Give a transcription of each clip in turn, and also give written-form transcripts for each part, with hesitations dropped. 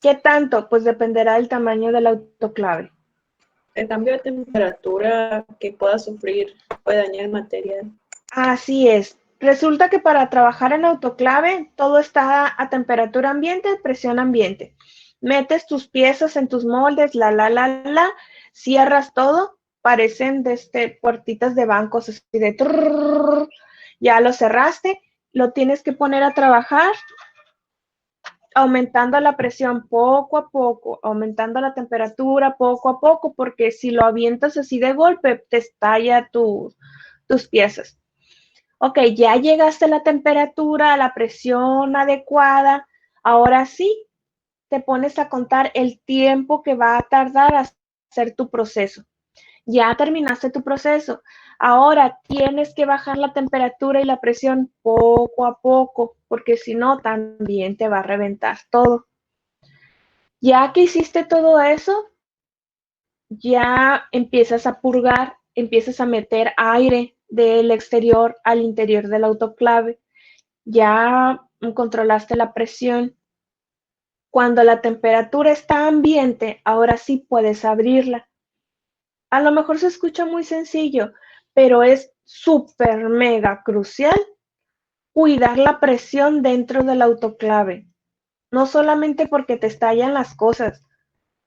¿Qué tanto? Pues dependerá del tamaño del autoclave. El cambio de temperatura que pueda sufrir puede dañar el material. Así es. Resulta que para trabajar en autoclave todo está a temperatura ambiente, presión ambiente. Metes tus piezas en tus moldes, cierras todo, parecen puertitas de bancos, así de trrr, ya lo cerraste, lo tienes que poner a trabajar aumentando la presión poco a poco, aumentando la temperatura poco a poco, porque si lo avientas así de golpe, te estalla tus piezas. Ok, ya llegaste a la temperatura, a la presión adecuada, ahora sí te pones a contar el tiempo que va a tardar a hacer tu proceso. Ya terminaste tu proceso. Ahora tienes que bajar la temperatura y la presión poco a poco, porque si no, también te va a reventar todo. Ya que hiciste todo eso, ya empiezas a purgar, empiezas a meter aire del exterior al interior del autoclave. Ya controlaste la presión. Cuando la temperatura está ambiente, ahora sí puedes abrirla. A lo mejor se escucha muy sencillo, pero es súper mega crucial cuidar la presión dentro del autoclave. No solamente porque te estallan las cosas,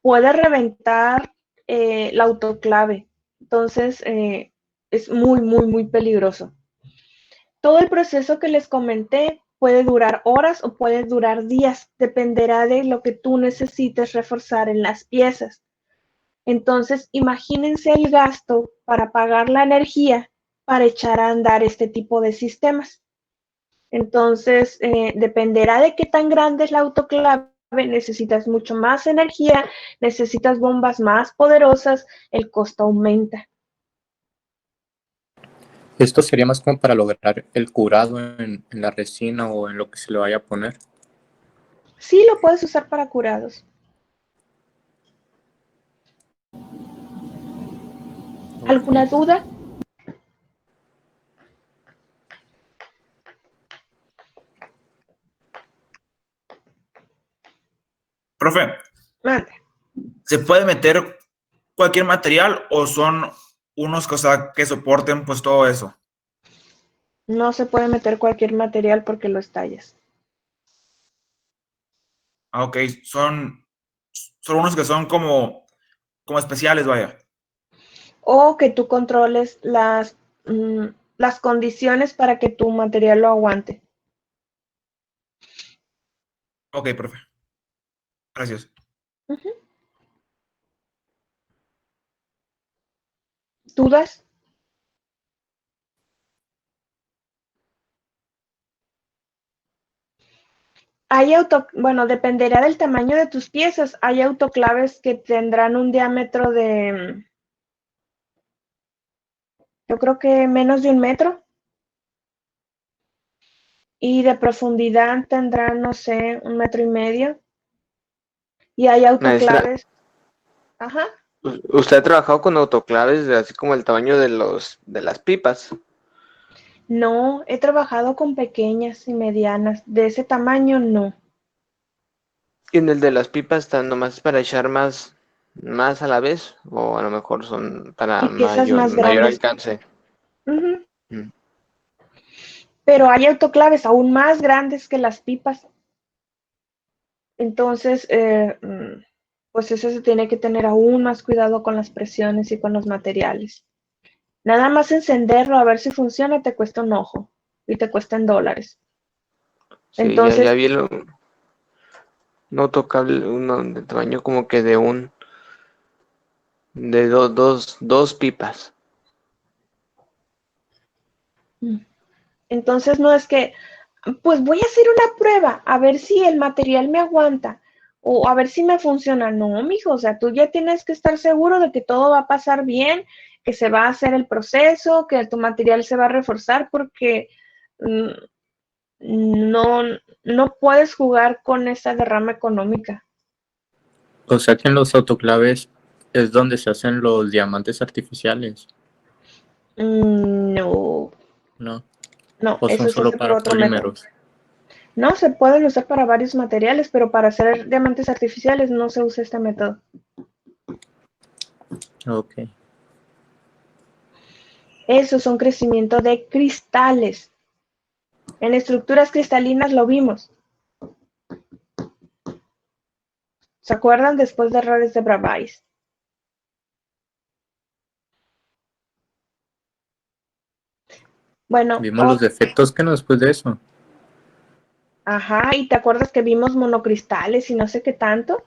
puede reventar la autoclave. Entonces, es muy, muy, muy peligroso. Todo el proceso que les comenté puede durar horas o puede durar días, dependerá de lo que tú necesites reforzar en las piezas. Entonces, imagínense el gasto para pagar la energía para echar a andar este tipo de sistemas. Entonces, dependerá de qué tan grande es la autoclave, necesitas mucho más energía, necesitas bombas más poderosas, el costo aumenta. Esto sería más como para lograr el curado en la resina o en lo que se le vaya a poner. Sí, lo puedes usar para curados. ¿Alguna duda? Profe, Mande. ¿se puede meter cualquier material o son unos que soporten pues todo eso? No se puede meter cualquier material porque lo estallas. Ah, ok, son unos que son como especiales, vaya. O que tú controles las condiciones para que tu material lo aguante. Ok, profe. Gracias. Uh-huh. ¿Dudas? Bueno, dependerá del tamaño de tus piezas. Hay autoclaves que tendrán un diámetro de, yo creo que menos de 1 metro. Y de profundidad tendrán, no sé, 1,5 metros. Y hay Maestra, autoclaves. Ajá. ¿usted ha trabajado con autoclaves así como el tamaño de las pipas? No, he trabajado con pequeñas y medianas. De ese tamaño, no. ¿Y en el de las pipas están nomás para echar más a la vez? ¿O a lo mejor son para Y piezas más mayor grandes. alcance? Uh-huh. Mm. Pero hay autoclaves aún más grandes que las pipas. Entonces, pues eso se tiene que tener aún más cuidado con las presiones y con los materiales. Nada más encenderlo a ver si funciona te cuesta un ojo y te cuesta en $. Sí, ya Entonces, vi un autocable, uno de tamaño como que de dos pipas. entonces no es que, pues voy a hacer una prueba a ver si el material me aguanta o a ver si me funciona. No, mijo, o sea, tú ya tienes que estar seguro de que todo va a pasar bien, que se va a hacer el proceso, que tu material se va a reforzar porque no, no puedes jugar con esa derrama económica. O sea que en los autoclaves es donde se hacen los diamantes artificiales, No, ¿no? no, O eso son se solo hace por para otro método. polímeros. No, se pueden usar para varios materiales, pero para hacer diamantes artificiales no se usa este método. Ok. Eso es un crecimiento de cristales. En estructuras cristalinas lo vimos. ¿Se acuerdan después de errores de Bravais? Bueno, Vimos los defectos que no después de eso. ajá, ¿y te acuerdas que vimos monocristales y no sé qué tanto?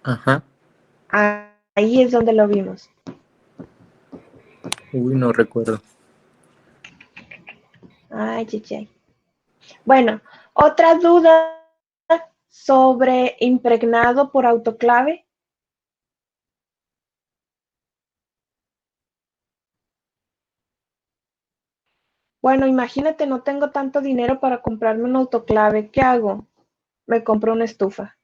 Ajá. Ahí es donde lo vimos. Uy, no recuerdo. Ay, chiche. Bueno, otra duda sobre impregnado por autoclave. Bueno, imagínate, no tengo tanto dinero para comprarme un autoclave. ¿Qué hago? Me compro una estufa.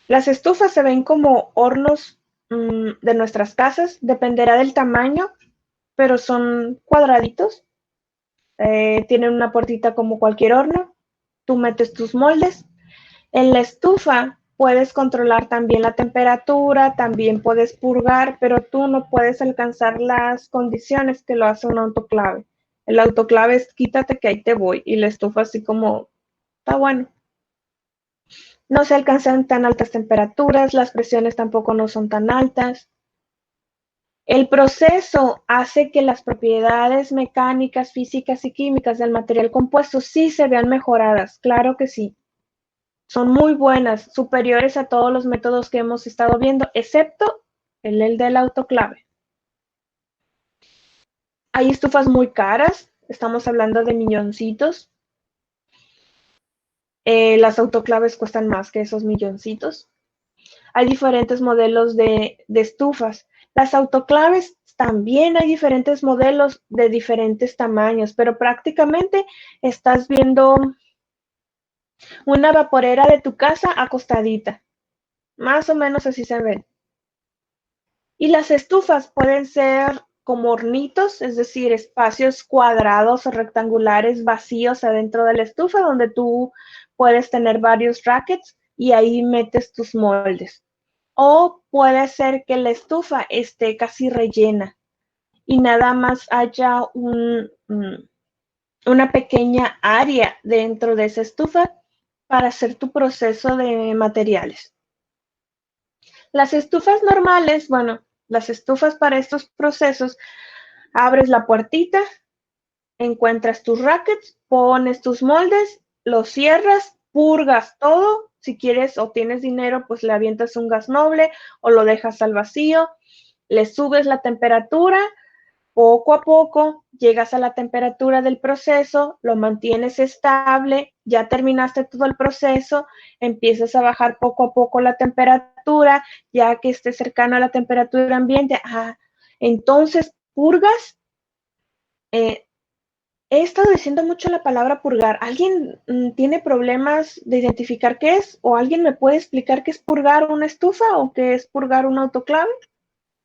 Las estufas se ven como hornos de nuestras casas, dependerá del tamaño, pero son cuadraditos. Tienen una puertita como cualquier horno. Tú metes tus moldes. En la estufa puedes controlar también la temperatura, también puedes purgar, pero tú no puedes alcanzar las condiciones que lo hace un autoclave. El autoclave es quítate que ahí te voy, y la estufa así como, está bueno. No se alcanzan tan altas temperaturas, las presiones tampoco no son tan altas. El proceso hace que las propiedades mecánicas, físicas y químicas del material compuesto sí se vean mejoradas, claro que sí. Son muy buenas, superiores a todos los métodos que hemos estado viendo, excepto el del autoclave. Hay estufas muy caras, estamos hablando de milloncitos. Las autoclaves cuestan más que esos milloncitos. Hay diferentes modelos de estufas. Las autoclaves también hay diferentes modelos de diferentes tamaños, pero prácticamente estás viendo una vaporera de tu casa acostadita. Más o menos así se ven. Y las estufas pueden ser como hornitos, es decir, espacios cuadrados o rectangulares vacíos adentro de la estufa donde tú puedes tener varios rackets y ahí metes tus moldes. O puede ser que la estufa esté casi rellena y nada más haya una pequeña área dentro de esa estufa para hacer tu proceso de materiales. Las estufas normales, bueno, las estufas para estos procesos, abres la puertita, encuentras tus rackets, pones tus moldes, los cierras, purgas todo. Si quieres o tienes dinero, pues le avientas un gas noble o lo dejas al vacío, le subes la temperatura, poco a poco llegas a la temperatura del proceso, lo mantienes estable, ya terminaste todo el proceso, empiezas a bajar poco a poco la temperatura, ya que esté cercano a la temperatura ambiente, entonces purgas. He estado diciendo mucho la palabra purgar. ¿Alguien tiene problemas de identificar qué es? ¿O alguien me puede explicar qué es purgar una estufa o qué es purgar un autoclave?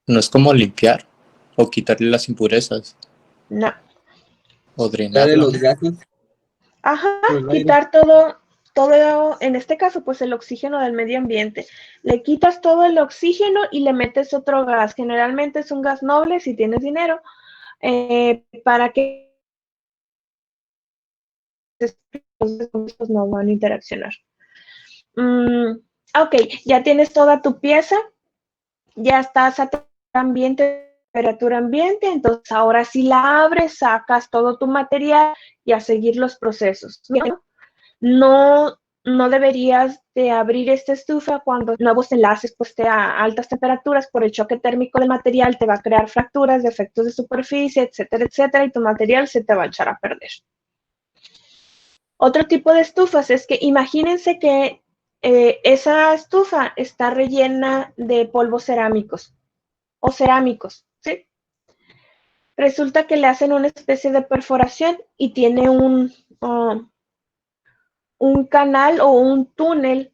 No es como limpiar o quitarle las impurezas No. o De drenarla. los gases Ajá, por el aire. quitar todo, en este caso, pues el oxígeno del medio ambiente. Le quitas todo el oxígeno y le metes otro gas. Generalmente es un gas noble si tienes dinero, para que los compuestos no van a interaccionar. Ok, ya tienes toda tu pieza, ya estás a temperatura ambiente, entonces ahora sí la abres, sacas todo tu material y a seguir los procesos. No, no deberías de abrir esta estufa cuando nuevos enlaces pues esté a altas temperaturas por el choque térmico del material, te va a crear fracturas, defectos de superficie, etcétera, etcétera, y tu material se te va a echar a perder. Otro tipo de estufas es que imagínense que esa estufa está rellena de polvos cerámicos o cerámicos, ¿sí? Resulta que le hacen una especie de perforación y tiene un canal o un túnel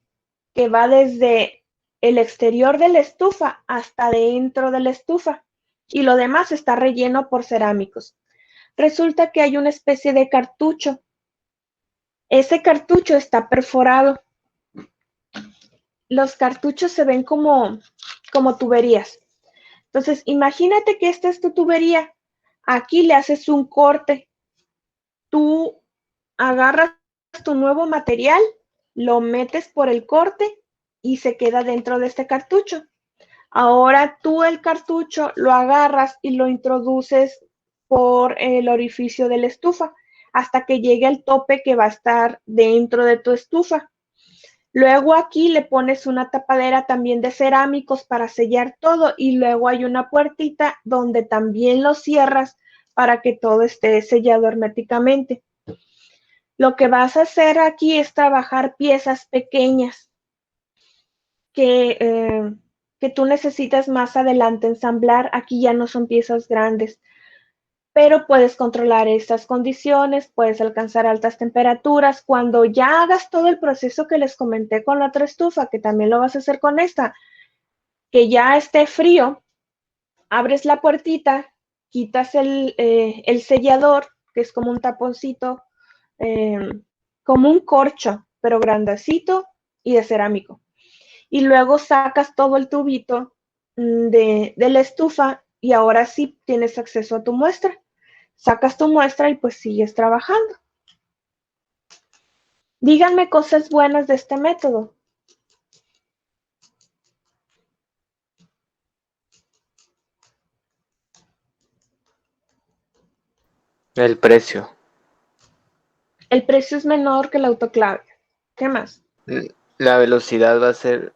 que va desde el exterior de la estufa hasta dentro de la estufa y lo demás está relleno por cerámicos. resulta que hay una especie de cartucho. Ese cartucho está perforado. Los cartuchos se ven como tuberías. Entonces, imagínate que esta es tu tubería. Aquí le haces un corte. Tú agarras tu nuevo material, lo metes por el corte y se queda dentro de este cartucho. Ahora tú el cartucho lo agarras y lo introduces por el orificio de la estufa hasta que llegue al tope que va a estar dentro de tu estufa. Luego aquí le pones una tapadera también de cerámicos para sellar todo y luego hay una puertita donde también lo cierras para que todo esté sellado herméticamente. Lo que vas a hacer aquí es trabajar piezas pequeñas que tú necesitas más adelante ensamblar. Aquí ya no son piezas grandes, pero puedes controlar estas condiciones, puedes alcanzar altas temperaturas. Cuando ya hagas todo el proceso que les comenté con la otra estufa, que también lo vas a hacer con esta, que ya esté frío, abres la puertita, quitas el sellador, que es como un taponcito, como un corcho, pero grandecito y de cerámico. Y luego sacas todo el tubito de la estufa y ahora sí tienes acceso a tu muestra. Sacas tu muestra y pues sigues trabajando. Díganme cosas buenas de este método. El precio. El precio es menor que el autoclave. ¿Qué más? La velocidad de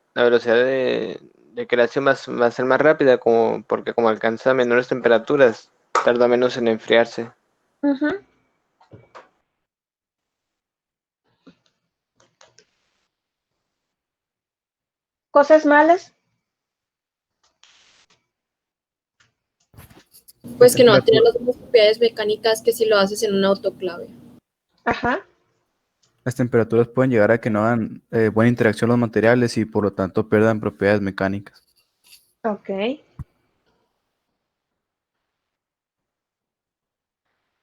creación va a ser más rápida, porque como alcanza menores temperaturas, tarda menos en enfriarse. Uh-huh. ¿Cosas malas? Pues que no tiene las mismas propiedades mecánicas que si lo haces en un autoclave. Ajá. Las temperaturas pueden llegar a que no hagan buena interacción los materiales y por lo tanto pierdan propiedades mecánicas. Ok.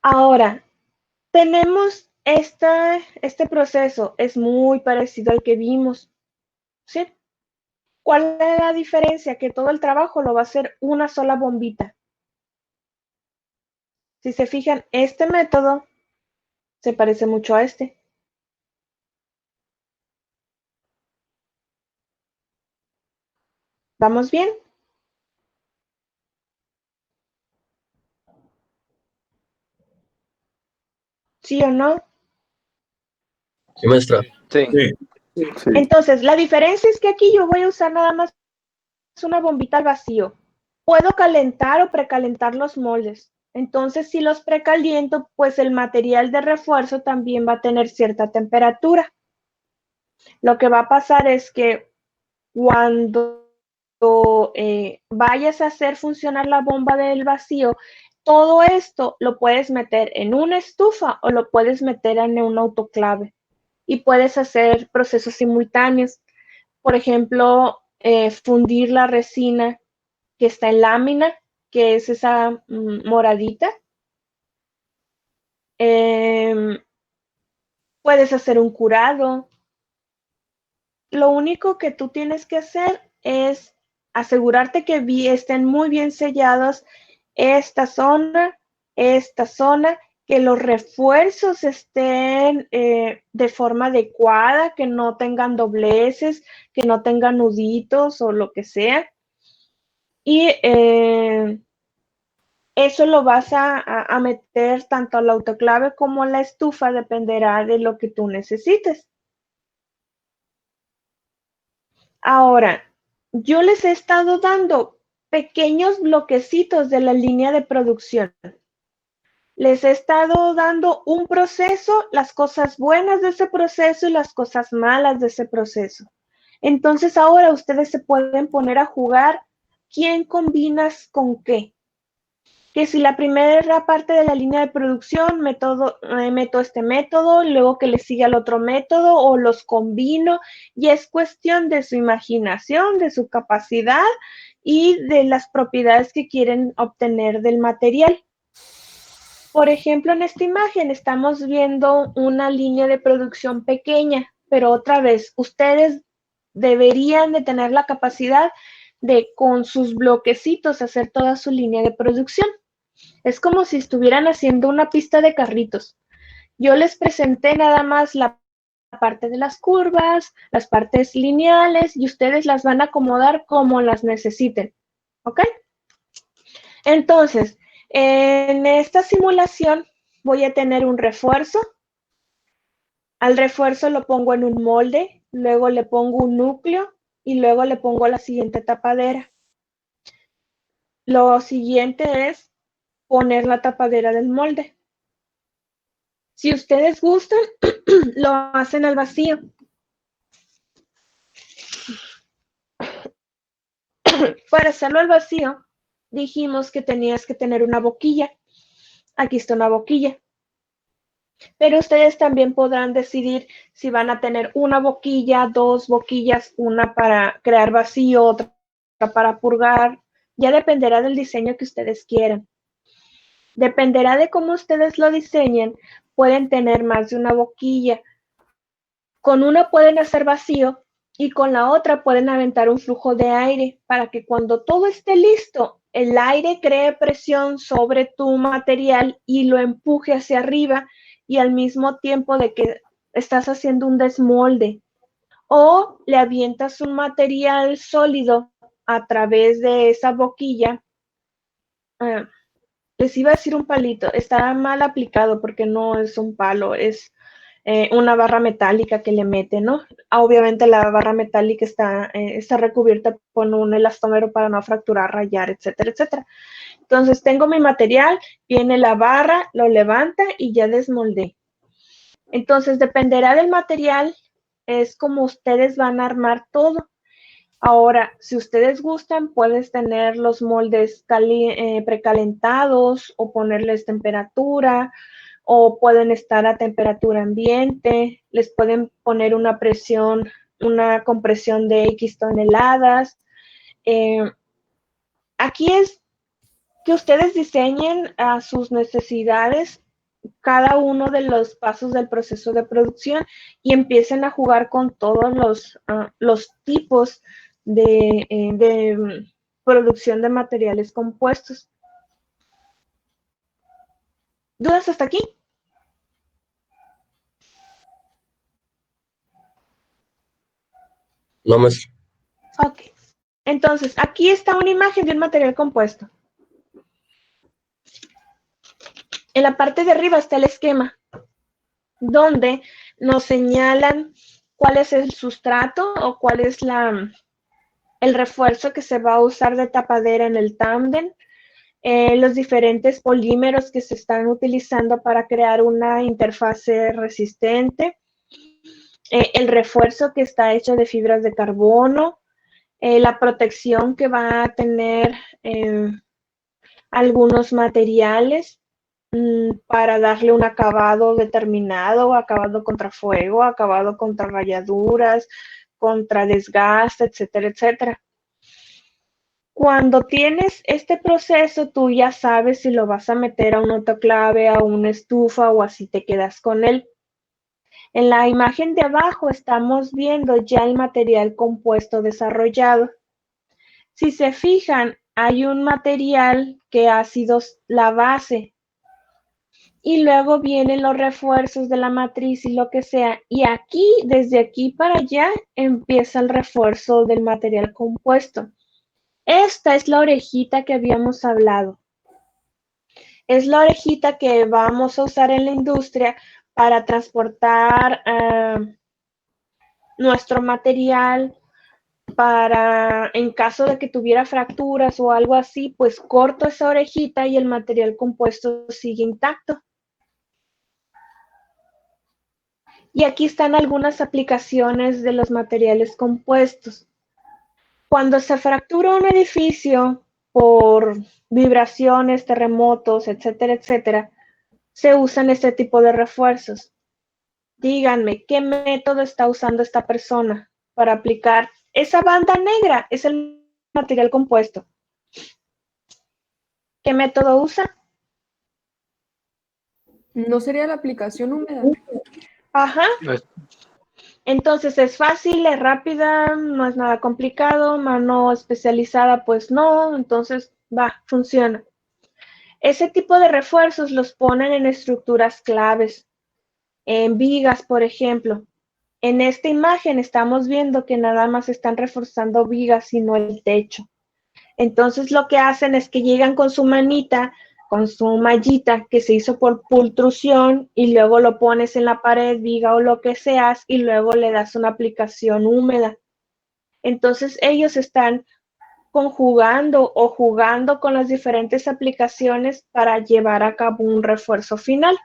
Ahora, tenemos este proceso. Es muy parecido al que vimos. ¿Sí? ¿Cuál es la diferencia? Que todo el trabajo lo va a hacer una sola bombita. Si se fijan, este método se parece mucho a este. ¿Vamos bien? ¿Sí o no? Sí, maestra. Sí. Sí. Entonces, la diferencia es que aquí yo voy a usar nada más una bombita al vacío. Puedo calentar o precalentar los moldes. Entonces, si los precaliento, pues el material de refuerzo también va a tener cierta temperatura. Lo que va a pasar es que cuando vayas a hacer funcionar la bomba del vacío, todo esto lo puedes meter en una estufa o lo puedes meter en un autoclave y puedes hacer procesos simultáneos. Por ejemplo, fundir la resina que está en lámina, que es esa moradita. Puedes hacer un curado. Lo único que tú tienes que hacer es asegurarte que estén muy bien sellados esta zona, que los refuerzos estén de forma adecuada, que no tengan dobleces, que no tengan nuditos o lo que sea. Y eso lo vas a meter tanto al autoclave como a la estufa, dependerá de lo que tú necesites. Ahora, yo les he estado dando pequeños bloquecitos de la línea de producción. Les he estado dando un proceso, las cosas buenas de ese proceso y las cosas malas de ese proceso. Entonces ahora ustedes se pueden poner a jugar quién combinas con qué. Que si la primera parte de la línea de producción meto este método, luego que le siga el otro método o los combino, y es cuestión de su imaginación, de su capacidad y de las propiedades que quieren obtener del material. Por ejemplo, en esta imagen estamos viendo una línea de producción pequeña, pero otra vez, ustedes deberían de tener la capacidad de con sus bloquecitos hacer toda su línea de producción. Es como si estuvieran haciendo una pista de carritos. Yo les presenté nada más la parte de las curvas, las partes lineales, y ustedes las van a acomodar como las necesiten. ¿Ok? Entonces, en esta simulación voy a tener un refuerzo. Al refuerzo lo pongo en un molde, luego le pongo un núcleo y luego le pongo la siguiente tapadera. Lo siguiente es poner la tapadera del molde. Si ustedes gustan, lo hacen al vacío. Para hacerlo al vacío, dijimos que tenías que tener una boquilla. Aquí está una boquilla. Pero ustedes también podrán decidir si van a tener una boquilla, dos boquillas, una para crear vacío, otra para purgar. Ya dependerá del diseño que ustedes quieran. Dependerá de cómo ustedes lo diseñen. Pueden tener más de una boquilla. Con una pueden hacer vacío y con la otra pueden aventar un flujo de aire para que cuando todo esté listo, el aire cree presión sobre tu material y lo empuje hacia arriba, y al mismo tiempo de que estás haciendo un desmolde. O le avientas un material sólido a través de esa boquilla. Les iba a decir un palito, está mal aplicado porque no es un palo, es una barra metálica que le mete, ¿no? Obviamente la barra metálica está recubierta con un elastómero para no fracturar, rayar, etcétera, etcétera. Entonces tengo mi material, viene la barra, lo levanta y ya desmoldé. Entonces dependerá del material, es como ustedes van a armar todo. Ahora, si ustedes gustan, puedes tener los moldes precalentados o ponerles temperatura, o pueden estar a temperatura ambiente, les pueden poner una presión, una compresión de X toneladas. Aquí es que ustedes diseñen a sus necesidades cada uno de los pasos del proceso de producción y empiecen a jugar con todos los tipos de producción de materiales compuestos. ¿Dudas hasta aquí? No, maestra. Ok. Entonces, aquí está una imagen de un material compuesto. En la parte de arriba está el esquema, donde nos señalan cuál es el sustrato o cuál es el refuerzo que se va a usar de tapadera en el tándem, los diferentes polímeros que se están utilizando para crear una interfase resistente, el refuerzo que está hecho de fibras de carbono, la protección que va a tener algunos materiales para darle un acabado determinado, acabado contra fuego, acabado contra rayaduras, contra desgaste, etcétera, etcétera. Cuando tienes este proceso, tú ya sabes si lo vas a meter a un autoclave, a una estufa o así te quedas con él. En la imagen de abajo estamos viendo ya el material compuesto desarrollado. Si se fijan, hay un material que ha sido la base y luego vienen los refuerzos de la matriz y lo que sea. Y aquí, desde aquí para allá, empieza el refuerzo del material compuesto. Esta es la orejita que habíamos hablado. Es la orejita que vamos a usar en la industria para transportar nuestro material, para, en caso de que tuviera fracturas o algo así, pues corto esa orejita y el material compuesto sigue intacto. Y aquí están algunas aplicaciones de los materiales compuestos. Cuando se fractura un edificio por vibraciones, terremotos, etcétera, etcétera, se usan este tipo de refuerzos. Díganme, ¿qué método está usando esta persona para aplicar esa banda negra? Es el material compuesto. ¿Qué método usa? ¿No sería la aplicación húmeda? Ajá. Pues, Entonces es fácil, es rápida, no es nada complicado, mano especializada, pues no, entonces va, funciona. Ese tipo de refuerzos los ponen en estructuras claves, en vigas, por ejemplo. En esta imagen estamos viendo que nada más están reforzando vigas y no el techo. Entonces lo que hacen es que llegan con su manita, con su mallita que se hizo por pultrusión y luego lo pones en la pared, viga o lo que seas y luego le das una aplicación húmeda. Entonces ellos están conjugando o jugando con las diferentes aplicaciones para llevar a cabo un refuerzo final.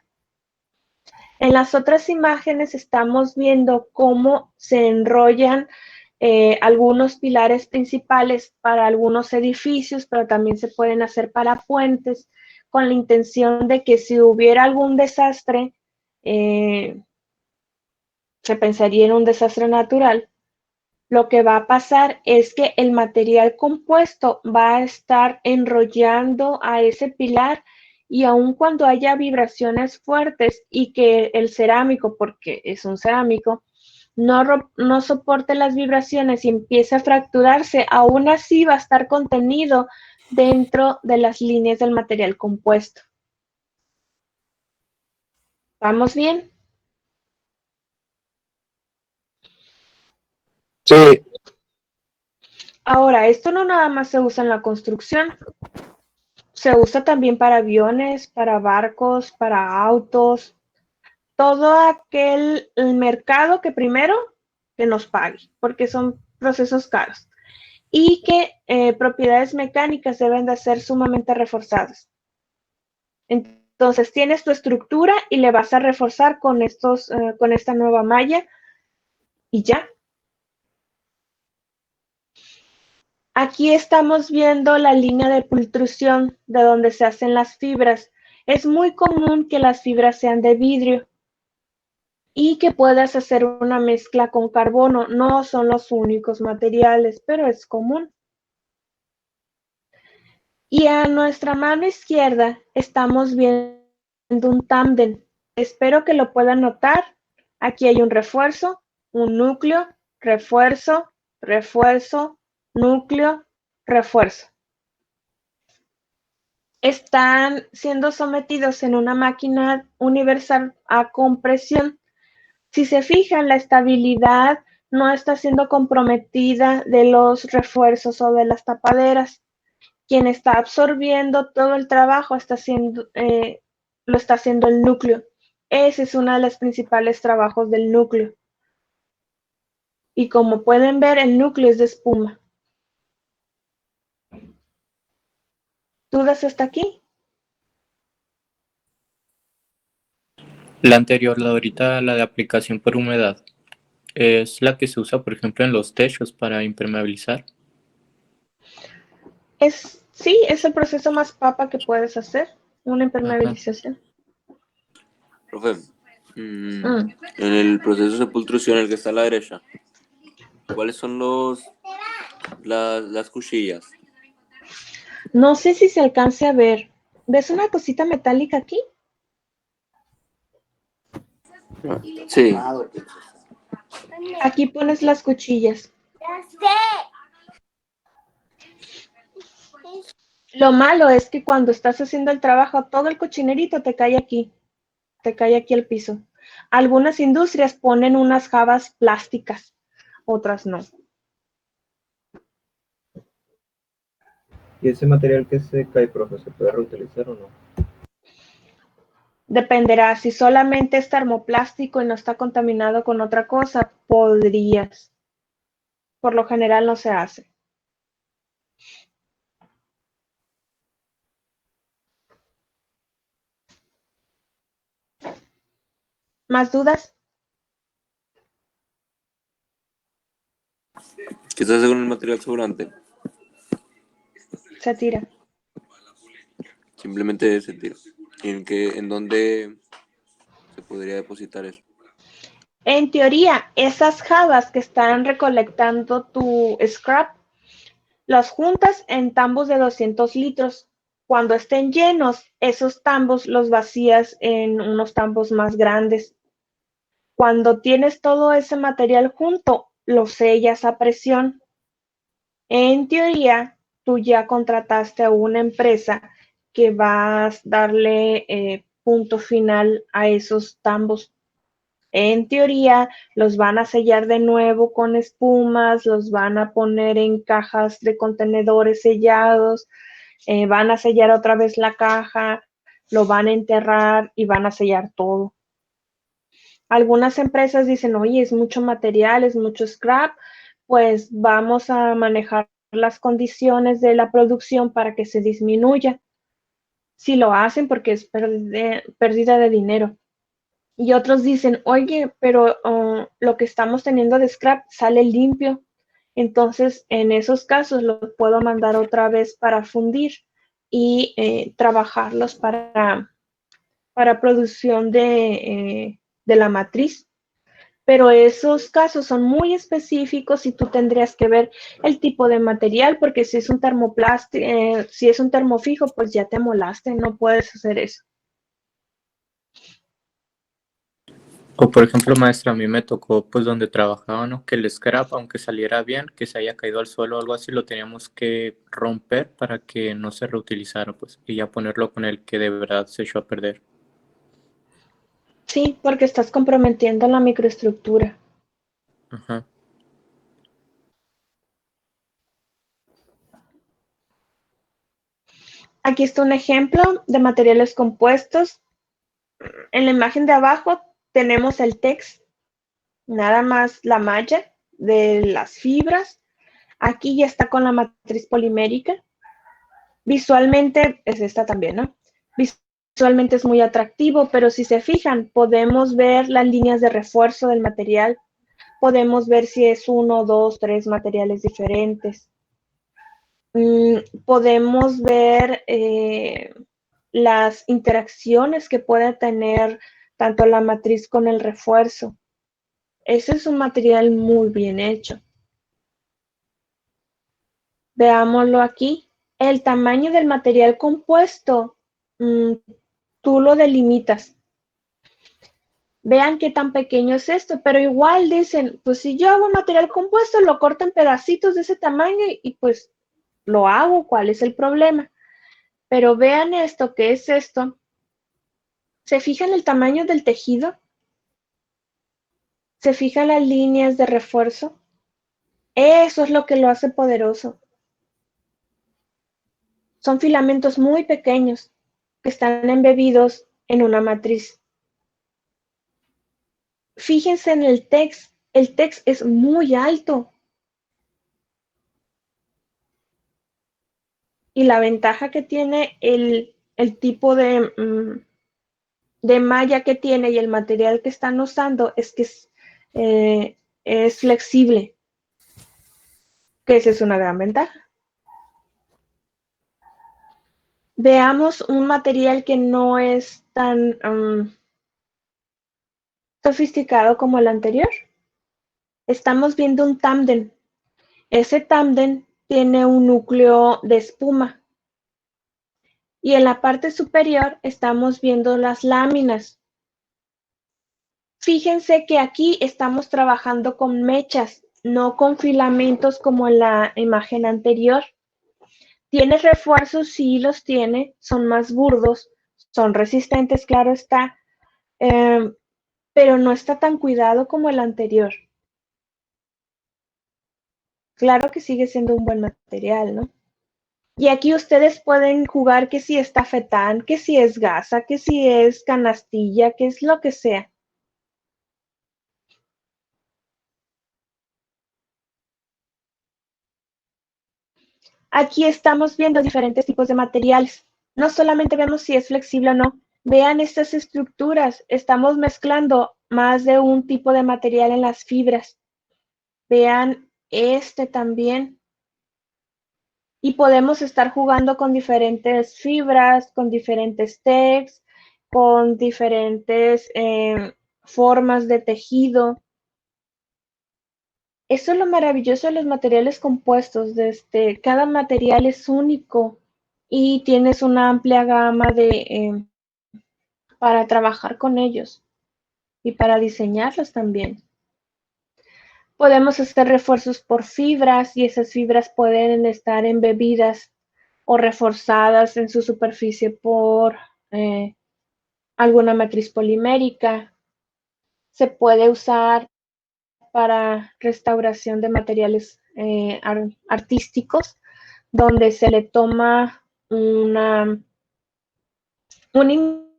En las otras imágenes estamos viendo cómo se enrollan algunos pilares principales para algunos edificios, pero también se pueden hacer para puentes, con la intención de que si hubiera algún desastre, se pensaría en un desastre natural. Lo que va a pasar es que el material compuesto va a estar enrollando a ese pilar y aun cuando haya vibraciones fuertes y que el cerámico, porque es un cerámico, no soporte las vibraciones y empiece a fracturarse, aún así va a estar contenido dentro de las líneas del material compuesto. ¿Vamos bien? sí, Ahora, esto no nada más se usa en la construcción, se usa también para aviones, para barcos, para autos, todo aquel el mercado que primero que nos pague, porque son procesos caros, y que propiedades mecánicas deben de ser sumamente reforzadas. Entonces tienes tu estructura y le vas a reforzar con esta nueva malla y ya. Aquí estamos viendo la línea de pultrusión de donde se hacen las fibras. Es muy común que las fibras sean de vidrio y que puedas hacer una mezcla con carbono. No son los únicos materiales, pero es común. Y a nuestra mano izquierda estamos viendo un tándem. Espero que lo puedan notar. Aquí hay un refuerzo, un núcleo, refuerzo, refuerzo, núcleo, refuerzo. Están siendo sometidos en una máquina universal a compresión. Si se fijan, la estabilidad no está siendo comprometida de los refuerzos o de las tapaderas. Quien está absorbiendo todo el trabajo lo está haciendo el núcleo. Ese es uno de los principales trabajos del núcleo. Y como pueden ver, el núcleo es de espuma. ¿Dudas hasta aquí? La anterior, la de ahorita, la de aplicación por humedad, es la que se usa, por ejemplo, en los techos para impermeabilizar. Sí, es el proceso más papa que puedes hacer, una impermeabilización. Profe, en el proceso de pultrusión, el que está a la derecha, ¿cuáles son las cuchillas? No sé si se alcance a ver. ¿Ves una cosita metálica aquí? Sí. Aquí pones las cuchillas. Lo malo es que cuando estás haciendo el trabajo, todo el cochinerito te cae aquí al piso. Algunas industrias ponen unas jabas plásticas, otras no. ¿Y ese material que se cae, profe, se puede reutilizar o no? Dependerá, si solamente es termoplástico y no está contaminado con otra cosa, podrías. Por lo general no se hace. ¿Más dudas? ¿Qué se hace con el material sobrante? Se tira. Simplemente se tira. ¿En dónde se podría depositar eso? En teoría, esas jabas que están recolectando tu scrap, las juntas en tambos de 200 litros Cuando estén llenos, esos tambos los vacías en unos tambos más grandes. Cuando tienes todo ese material junto, lo sellas a presión. En teoría, tú ya contrataste a una empresa que va a darle punto final a esos tambos. En teoría, los van a sellar de nuevo con espumas, los van a poner en cajas de contenedores sellados, van a sellar otra vez la caja, lo van a enterrar y van a sellar todo. Algunas empresas dicen, oye, es mucho material, es mucho scrap, pues vamos a manejar las condiciones de la producción para que se disminuya. Si lo hacen porque es pérdida de dinero. Y otros dicen, oye, pero lo que estamos teniendo de scrap sale limpio. Entonces, en esos casos, lo puedo mandar otra vez para fundir y trabajarlos para producción de la matriz. Pero esos casos son muy específicos y tú tendrías que ver el tipo de material, porque si es un termoplástico, si es un termofijo, pues ya te molaste, no puedes hacer eso. O por ejemplo, maestra, a mí me tocó pues donde trabajaba, ¿no? Que el scrap, aunque saliera bien, que se haya caído al suelo o algo así, lo teníamos que romper para que no se reutilizara, pues, y ya ponerlo con el que de verdad se echó a perder. Sí, porque estás comprometiendo la microestructura. Ajá. Aquí está un ejemplo de materiales compuestos. En la imagen de abajo tenemos el TEX, nada más la malla de las fibras. Aquí ya está con la matriz polimérica. Visualmente es esta también, ¿no? Visualmente es muy atractivo, pero si se fijan, podemos ver las líneas de refuerzo del material. Podemos ver si es 1, 2, 3 materiales diferentes. Podemos ver las interacciones que puede tener tanto la matriz con el refuerzo. Ese es un material muy bien hecho. Veámoslo aquí. El tamaño del material compuesto, tú lo delimitas. Vean qué tan pequeño es esto, pero igual dicen, pues si yo hago material compuesto, lo corto en pedacitos de ese tamaño y pues lo hago, ¿cuál es el problema? Pero vean esto, ¿qué es esto? ¿Se fijan el tamaño del tejido? ¿Se fijan las líneas de refuerzo? Eso es lo que lo hace poderoso. Son filamentos muy pequeños que están embebidos en una matriz. Fíjense en el TEX. El TEX es muy alto. Y la ventaja que tiene el tipo de malla que tiene y el material que están usando es que es flexible, que esa es una gran ventaja. Veamos un material que no es tan sofisticado como el anterior. Estamos viendo un tándem. Ese tándem tiene un núcleo de espuma. Y en la parte superior estamos viendo las láminas. Fíjense que aquí estamos trabajando con mechas, no con filamentos como en la imagen anterior. ¿Tiene refuerzos? Sí, los tiene. Son más burdos, son resistentes, claro está. Pero no está tan cuidado como el anterior. Claro que sigue siendo un buen material, ¿no? Y aquí ustedes pueden jugar que si es tafetán, que si es gasa, que si es canastilla, que es lo que sea. Aquí estamos viendo diferentes tipos de materiales. No solamente vemos si es flexible o no. Vean estas estructuras. Estamos mezclando más de un tipo de material en las fibras. Vean este también. Y podemos estar jugando con diferentes fibras, con diferentes TEX, con diferentes formas de tejido. Eso es lo maravilloso de los materiales compuestos. Cada material es único y tienes una amplia gama para trabajar con ellos y para diseñarlos también. Podemos hacer refuerzos por fibras y esas fibras pueden estar embebidas o reforzadas en su superficie por alguna matriz polimérica. Se puede usar para restauración de materiales artísticos, donde se le toma una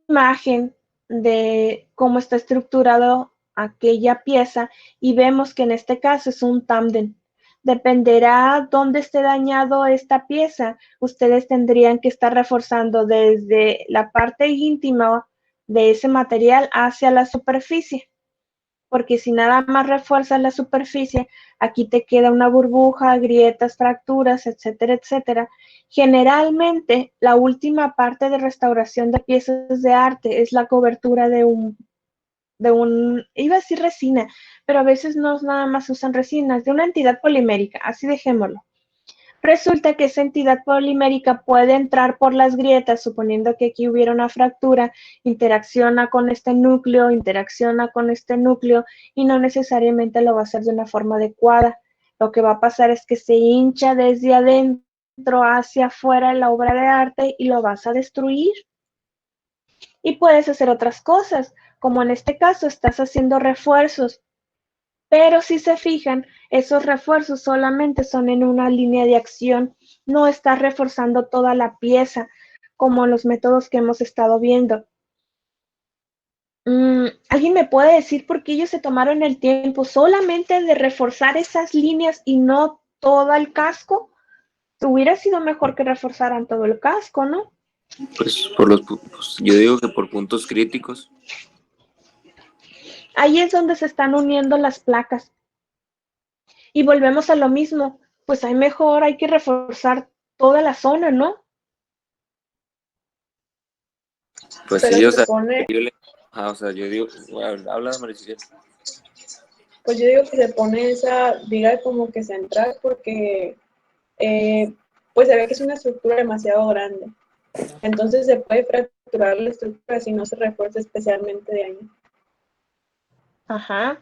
imagen de cómo está estructurado aquella pieza y vemos que en este caso es un tándem. Dependerá dónde esté dañado esta pieza, ustedes tendrían que estar reforzando desde la parte íntima de ese material hacia la superficie, porque si nada más refuerzas la superficie, aquí te queda una burbuja, grietas, fracturas, etcétera, etcétera. Generalmente, la última parte de restauración de piezas de arte es la cobertura de un, iba a decir resina, pero a veces no nada más usan resinas, de una entidad polimérica, así dejémoslo. Resulta que esa entidad polimérica puede entrar por las grietas, suponiendo que aquí hubiera una fractura, interacciona con este núcleo y no necesariamente lo va a hacer de una forma adecuada. Lo que va a pasar es que se hincha desde adentro hacia afuera la obra de arte y lo vas a destruir. Y puedes hacer otras cosas, como en este caso estás haciendo refuerzos. Pero si se fijan, esos refuerzos solamente son en una línea de acción, no estás reforzando toda la pieza, como los métodos que hemos estado viendo. ¿Alguien me puede decir por qué ellos se tomaron el tiempo solamente de reforzar esas líneas y no todo el casco? Hubiera sido mejor que reforzaran todo el casco, ¿no? Pues yo digo que por puntos críticos. Ahí es donde se están uniendo las placas. Y volvemos a lo mismo, pues hay que reforzar toda la zona, ¿no? Pues Pero sí, o se sea, pone, yo digo, habla Maricel. pues yo digo que se pone esa viga como que central porque pues se ve que es una estructura demasiado grande. Entonces se puede fracturar la estructura si no se refuerza especialmente de ahí. Ajá.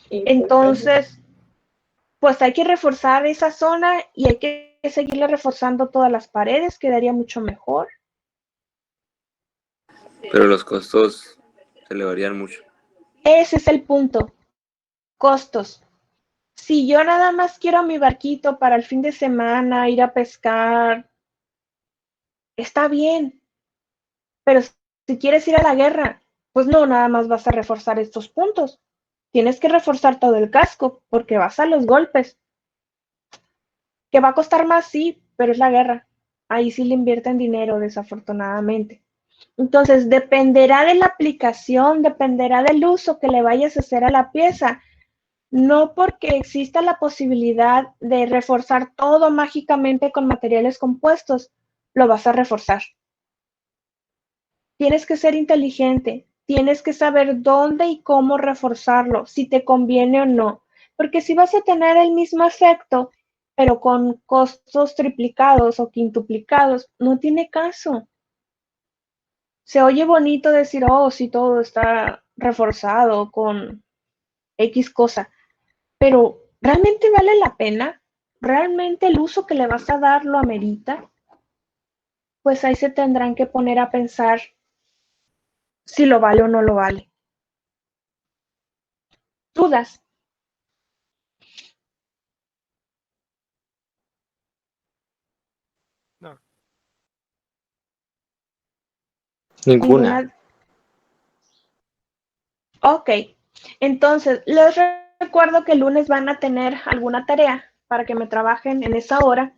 Y Entonces, pues hay que reforzar esa zona y hay que seguirle reforzando todas las paredes, quedaría mucho mejor. Pero los costos se elevarían mucho. Ese es el punto. Costos. Si yo nada más quiero mi barquito para el fin de semana, ir a pescar, está bien. Pero si quieres ir a la guerra, pues no, nada más vas a reforzar estos puntos. Tienes que reforzar todo el casco porque vas a los golpes. ¿Que va a costar más? Sí, pero es la guerra. Ahí sí le invierten dinero, desafortunadamente. Entonces, dependerá de la aplicación, dependerá del uso que le vayas a hacer a la pieza. No porque exista la posibilidad de reforzar todo mágicamente con materiales compuestos, lo vas a reforzar. Tienes que ser inteligente, tienes que saber dónde y cómo reforzarlo, si te conviene o no. Porque si vas a tener el mismo efecto, pero con costos triplicados o quintuplicados, no tiene caso. Se oye bonito decir, oh, sí, todo está reforzado con X cosa, pero ¿realmente vale la pena? ¿Realmente el uso que le vas a dar lo amerita? Pues ahí se tendrán que poner a pensar si lo vale o no lo vale. ¿Dudas? No. Ninguna. Ok, entonces les recuerdo que el lunes van a tener alguna tarea para que me trabajen en esa hora.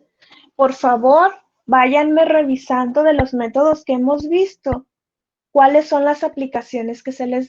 Por favor, váyanme revisando de los métodos que hemos visto, cuáles son las aplicaciones que se les